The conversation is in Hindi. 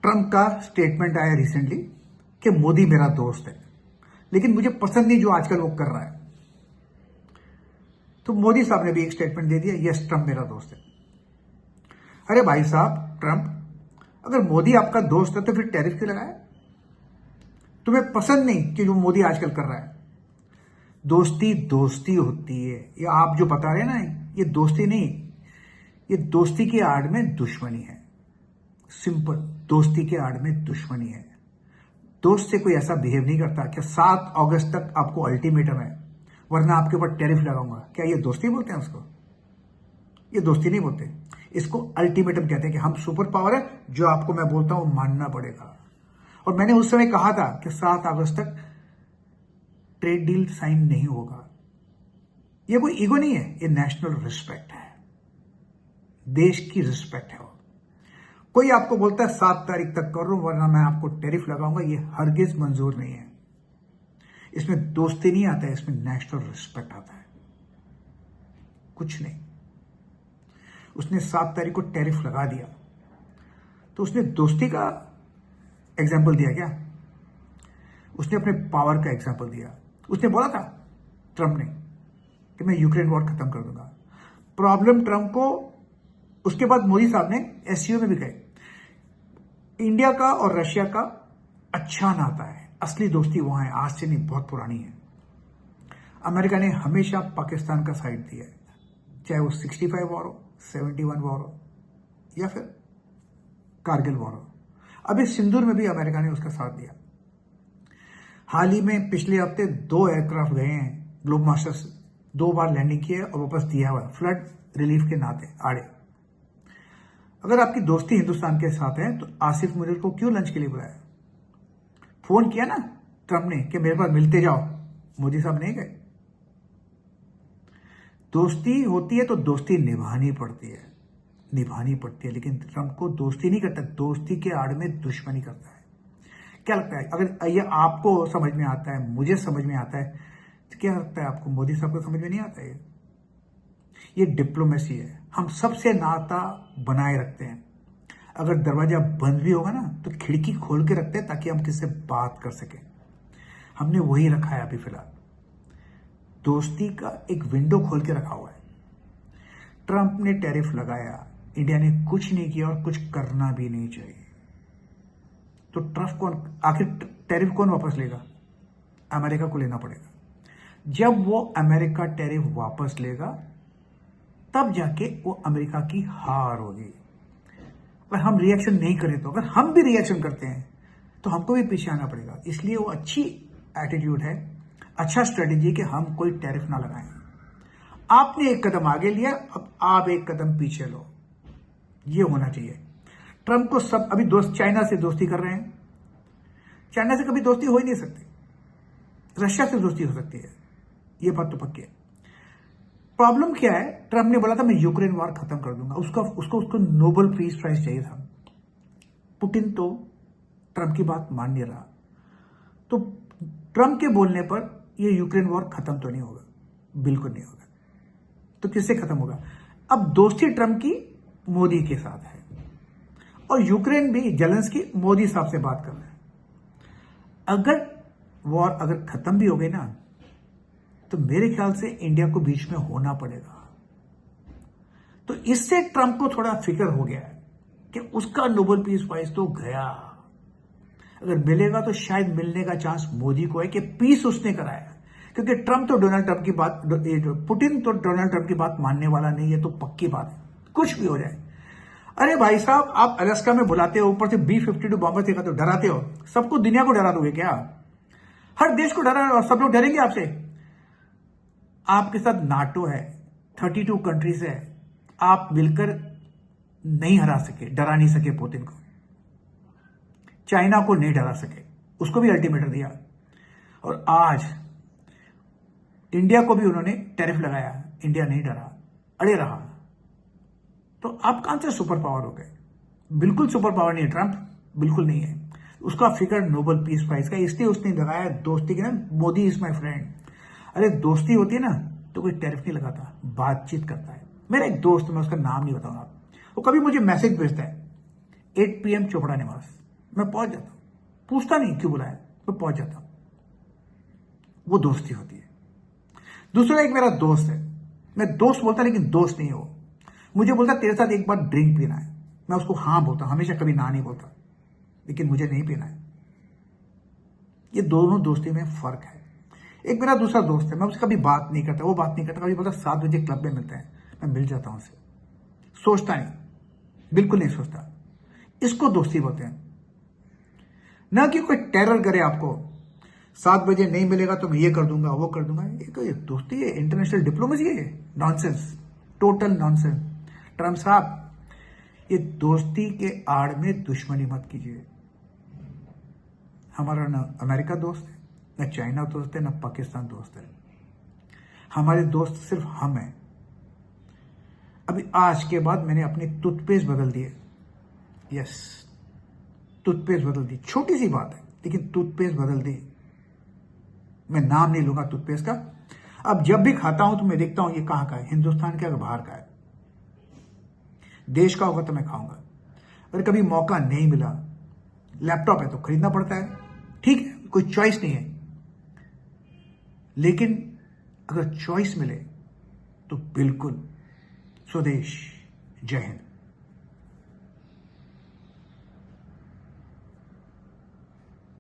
ट्रंप का स्टेटमेंट आया रिसेंटली कि मोदी मेरा दोस्त है, लेकिन मुझे पसंद नहीं जो आजकल वो कर रहा है। तो मोदी साहब ने भी एक स्टेटमेंट दे दिया, यस ट्रंप मेरा दोस्त है। अरे भाई साहब ट्रंप, अगर मोदी आपका दोस्त है तो फिर टैरिफ क्यों लगाया? तुम्हें पसंद नहीं कि जो मोदी आजकल कर रहा है? दोस्ती दोस्ती होती है। ये आप जो बता रहे हैं ना, ये दोस्ती नहीं, ये दोस्ती की आड़ में दुश्मनी है। सिंपल, दोस्ती के आड़ में दुश्मनी है। दोस्त से कोई ऐसा बिहेव नहीं करता कि 7 अगस्त तक आपको अल्टीमेटम है, वरना आपके ऊपर टैरिफ लगाऊंगा। क्या ये दोस्ती बोलते हैं उसको? ये दोस्ती नहीं बोलते, इसको अल्टीमेटम कहते हैं कि हम सुपर पावर है, जो आपको मैं बोलता हूं मानना पड़ेगा। और मैंने उस समय कहा था कि 7 अगस्त तक ट्रेड डील साइन नहीं होगा। ये कोई ईगो नहीं है, ये नेशनल रिस्पेक्ट है, देश की रिस्पेक्ट है। कोई आपको बोलता है 7 तारीख तक कर लो वरना मैं आपको टैरिफ लगाऊंगा, ये हरगिज मंजूर नहीं है। इसमें दोस्ती नहीं आता है, इसमें नेशनल रिस्पेक्ट आता है। कुछ नहीं, उसने 7 तारीख को टैरिफ लगा दिया तो उसने दोस्ती का एग्जाम्पल दिया क्या? उसने अपने पावर का एग्जाम्पल दिया। उसने बोला था ट्रंप ने कि मैं यूक्रेन वॉर खत्म कर दूंगा। प्रॉब्लम ट्रंप को, उसके बाद मोदी साहब ने एससीओ में भी कहे इंडिया का और रशिया का अच्छा नाता है, असली दोस्ती वहां है, आज से नहीं, बहुत पुरानी है। अमेरिका ने हमेशा पाकिस्तान का साइड दिया है, चाहे वो 65 वॉर हो, 71 वॉर हो या फिर कारगिल वॉर हो। अभी सिंदूर में भी अमेरिका ने उसका साथ दिया। हाल ही में पिछले हफ्ते 2 एयरक्राफ्ट गए हैं, ग्लोब मास्टर्स 2 बार लैंडिंग किए और वापस दिया हुआ, फ्लड रिलीफ के नाते आड़े। अगर आपकी दोस्ती हिंदुस्तान के साथ है तो आसिफ मुनीर को क्यों लंच के लिए बुलाया? फोन किया ना ट्रंप ने कि मेरे पास मिलते जाओ, मोदी साहब नहीं गए। दोस्ती होती है तो दोस्ती निभानी पड़ती है, लेकिन ट्रंप को दोस्ती नहीं करता, दोस्ती के आड़ में दुश्मनी करता है। क्या लगता है, अगर ये आपको समझ में आता है, मुझे समझ में आता है, तो क्या लगता है आपको मोदी साहब को समझ में नहीं आता? ये डिप्लोमेसी है। हम सबसे नाता बनाए रखते हैं। अगर दरवाजा बंद भी होगा ना तो खिड़की खोल के रखते हैं ताकि हम किससे बात कर सकें। हमने वही रखा है अभी फिलहाल, दोस्ती का एक विंडो खोल के रखा हुआ है। ट्रंप ने टैरिफ लगाया, इंडिया ने कुछ नहीं किया और कुछ करना भी नहीं चाहिए। तो आखिर टैरिफ कौन वापस लेगा? अमेरिका को लेना पड़ेगा। जब वो अमेरिका टैरिफ वापस लेगा तब जाके वो अमेरिका की हार होगी। अगर हम रिएक्शन नहीं करें तो, अगर हम भी रिएक्शन करते हैं तो हमको भी पीछे आना पड़ेगा। इसलिए वो अच्छी एटीट्यूड है, अच्छा स्ट्रेटेजी कि हम कोई टैरिफ ना लगाएं। आपने एक कदम आगे लिया, अब आप एक कदम पीछे लो, ये होना चाहिए। ट्रंप को सब अभी दोस्त चाइना से दोस्ती कर रहे हैं। चाइना से कभी दोस्ती हो ही नहीं सकती, रशिया से दोस्ती हो सकती है, ये बात तो पक्की है। प्रॉब्लम क्या है, ट्रंप ने बोला था मैं यूक्रेन वॉर खत्म कर दूंगा, उसको नोबेल पीस प्राइज चाहिए था। पुतिन तो ट्रंप की बात मान नहीं रहा, तो ट्रंप के बोलने पर यह यूक्रेन वॉर खत्म तो नहीं होगा, बिल्कुल नहीं होगा। तो किससे खत्म होगा? अब दोस्ती ट्रंप की मोदी के साथ है और यूक्रेन भी जेलेंस्की मोदी साहब से बात कर रहे हैं। अगर वॉर खत्म भी हो गई ना तो मेरे ख्याल से इंडिया को बीच में होना पड़ेगा। तो इससे ट्रंप को थोड़ा फिक्र हो गया है कि उसका नोबेल पीस प्राइज तो गया। अगर मिलेगा तो शायद मिलने का चांस मोदी को है कि पीस उसने कराया, क्योंकि ट्रंप तो डोनाल्ड ट्रंप की बात, पुतिन तो डोनाल्ड ट्रंप की बात मानने वाला नहीं है, तो पक्की बात है, कुछ भी हो जाए। अरे भाई साहब, आप अलास्का में बुलाते हो, ऊपर से B-52 बॉम्बर से तो डराते हो, सबको दुनिया को डरा दोगे क्या? हर देश को डरा और सब लोग डरेंगे आपसे? आपके साथ नाटो है, 32 कंट्रीज है, आप मिलकर नहीं हरा सके, डरा नहीं सके पुतिन को, चाइना को नहीं डरा सके, उसको भी अल्टीमेटम दिया, और आज इंडिया को भी उन्होंने टैरिफ लगाया, इंडिया नहीं डरा, अड़े रहा। तो आप कहां से सुपर पावर हो गए? बिल्कुल सुपर पावर नहीं है ट्रंप, बिल्कुल नहीं है। उसका फिगर नोबेल पीस प्राइज का, इसलिए उसने लगाया दोस्ती के ना, मोदी इज माई फ्रेंड। अरे दोस्ती होती है ना तो कोई टैरिफ नहीं लगाता, बातचीत करता है। मेरा एक दोस्त, मैं उसका नाम नहीं बताऊंगा, वो कभी मुझे मैसेज भेजता है 8 PM चोपड़ा निवास, मैं पहुंच जाता हूं, पूछता नहीं क्यों बुलाया, मैं पहुंच जाता हूं। वो दोस्ती होती है। दूसरा एक मेरा दोस्त है, मैं दोस्त बोलता लेकिन दोस्त नहीं हो, मुझे बोलता तेरे साथ एक बार ड्रिंक पीना है, मैं उसको हाँ बोलता, हमेशा कभी ना नहीं बोलता, लेकिन मुझे नहीं पीना है। ये दोनों दोस्ती में फर्क है। एक मेरा दूसरा दोस्त है, मैं उससे कभी बात नहीं करता, वो बात नहीं करता, कभी बोलता 7 बजे क्लब में मिलते हैं, मैं मिल जाता हूं उससे, सोचता नहीं, बिल्कुल नहीं सोचता। इसको दोस्ती बोलते हैं। ना कि कोई टेरर करे आपको, 7 बजे नहीं मिलेगा तो मैं ये कर दूंगा वो कर दूंगा, ये दोस्ती है, इंटरनेशनल डिप्लोमेसी है, नॉनसेंस, टोटल नॉनसेंस। ट्रम्प साहब, ये दोस्ती के आड़ में दुश्मनी मत कीजिए। हमारा ना अमेरिका दोस्त है, ना चाइना दोस्त है, ना पाकिस्तान दोस्त है। हमारे दोस्त सिर्फ हम हैं। अभी आज के बाद मैंने अपनी टूथपेस्ट बदल दी है। यस, टूथपेस्ट बदल दी, छोटी सी बात है लेकिन टूथपेस्ट बदल दी। मैं नाम नहीं लूंगा टूथपेस्ट का। अब जब भी खाता हूं तो मैं देखता हूं ये कहां का है, हिंदुस्तान का या बाहर का है। देश का होगा तो मैं खाऊंगा। अगर कभी मौका नहीं मिला, लैपटॉप है तो खरीदना पड़ता है, ठीक है, कोई चॉइस नहीं है। लेकिन अगर चॉइस मिले तो बिल्कुल स्वदेश। जय हिंद।